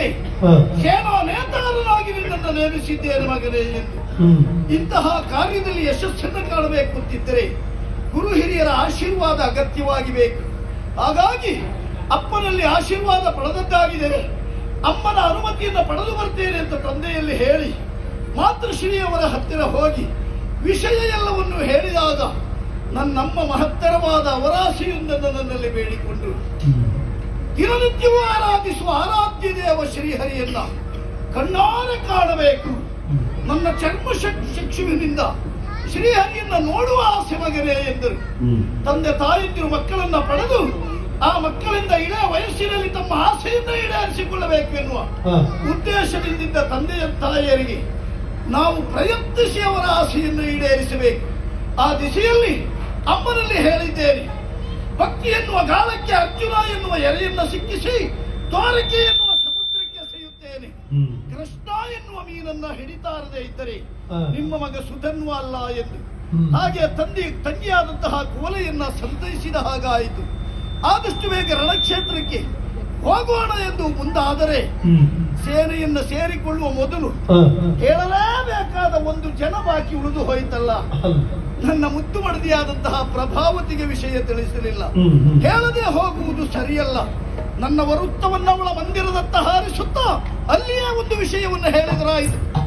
ಸ್ಥಾನಕ್ಕೆ ಸೇನಾ ನೇತಾರನಾಗಿ ನಿನ್ನನ್ನು ನೇಮಿಸಿದ್ದೇನೆ ಮಗನೇ ಎಂದು. ಇಂತಹ ಕಾರ್ಯದಲ್ಲಿ ಯಶಸ್ಸನ್ನು ಕಾಣಬೇಕು ಅಂತಿದ್ದರೆ ಗುರು ಹಿರಿಯರ ಆಶೀರ್ವಾದ ಅಗತ್ಯವಾಗಿ ಬೇಕು. ಹಾಗಾಗಿ ಅಪ್ಪನಲ್ಲಿ ಆಶೀರ್ವಾದ ಪಡೆದದ್ದಾಗಿದೆ. ಅಮ್ಮನ ಅನುಮತಿಯನ್ನು ಪಡೆದು ಬರ್ತೇನೆ ಅಂತ ತಂದೆಯಲ್ಲಿ ಹೇಳಿ ಮಾತೃಶ್ರೀಯವರ ಹತ್ತಿರ ಹೋಗಿ ವಿಷಯ ಎಲ್ಲವನ್ನು ಹೇಳಿದಾಗ ನನ್ನಮ್ಮ ಮಹತ್ತರವಾದ ಅವರಾಶೆಯೊಂದನ್ನು ನನ್ನಲ್ಲಿ ಬೇಡಿಕೊಂಡು ದಿನನಿತ್ಯವೂ ಆರಾಧಿಸುವ ಆರಾಧ್ಯ ದೇವ ಶ್ರೀಹರಿಯನ್ನ ಕಣ್ಣಾರೆ ಕಾಣಬೇಕು. ನನ್ನ ಚರ್ಮ ಚಕ್ಷುವಿನಿಂದ ಶ್ರೀಹರಿಯನ್ನ ನೋಡುವ ಆಸೆ ಮಗನೇ ಎಂದರು. ತಂದೆ ತಾಯಂದಿರು ಮಕ್ಕಳನ್ನ ಪಡೆದು ಆ ಮಕ್ಕಳಿಂದ ಇಳೆಯ ವಯಸ್ಸಿನಲ್ಲಿ ತಮ್ಮ ಆಸೆಯನ್ನ ಈಡೇರಿಸಿಕೊಳ್ಳಬೇಕು ಎನ್ನುವ ಉದ್ದೇಶದಿಂದ ತಂದೆಯ ತಾಯಿಯರಿಗೆ ನಾವು ಪ್ರಯತ್ನಿಸಿ ಅವರ ಆಸೆಯನ್ನು ಈಡೇರಿಸಬೇಕು. ಆ ದಿಸೆಯಲ್ಲಿ ಅಮ್ಮನಲ್ಲಿ ಹೇಳಿದ್ದೇನೆ, ಭಕ್ತಿ ಎನ್ನುವ ಗಾಳಕ್ಕೆ ಅರ್ಜುನ ಎನ್ನುವ ಎರೆಯನ್ನ ಸಿಕ್ಕಿಸಿ ದ್ವಾರಕೆ ಎನ್ನುವ ಸಮುದ್ರಕ್ಕೆ ಎಸೆಯುತ್ತೇನೆ. ಕೃಷ್ಣ ಎನ್ನುವ ಮೀನನ್ನ ಹಿಡಿತಾರದೆ ಇದ್ದರೆ ನಿಮ್ಮ ಮಗ ಸುಧನ್ವ ಅಲ್ಲ ಎಂದು. ಹಾಗೆ ತಂಗಿಯಾದಂತಹ ಕೋಲೆಯನ್ನ ಸಂತೈಸಿದ ಹಾಗಾಯಿತು. ಆದಷ್ಟು ಬೇಗ ರಣಕ್ಷೇತ್ರಕ್ಕೆ ಹೋಗೋಣ ಎಂದು ಮುಂದಾದರೆ ಸೇನೆಯನ್ನ ಸೇರಿಕೊಳ್ಳುವ ಮೊದಲು ಹೇಳಲೇಬೇಕಾದ ಒಂದು ಜನ ಬಾಕಿ ಉಳಿದು ಹೋಯಿತಲ್ಲ. ನನ್ನ ಮುದ್ದು ಮಡದಿಯಾದಂತಹ ಪ್ರಭಾವತಿಗೆ ವಿಷಯ ತಿಳಿಸಲಿಲ್ಲ. ಹೇಳದೆ ಹೋಗುವುದು ಸರಿಯಲ್ಲ. ನನ್ನ ವರುತ್ತವನ್ನ ಅವಳ ಮಂದಿರದತ್ತ ಹಾರಿಸುತ್ತಾ ಅಲ್ಲಿಯೇ ಒಂದು ವಿಷಯವನ್ನು ಹೇಳಿದರಾಯಿತು.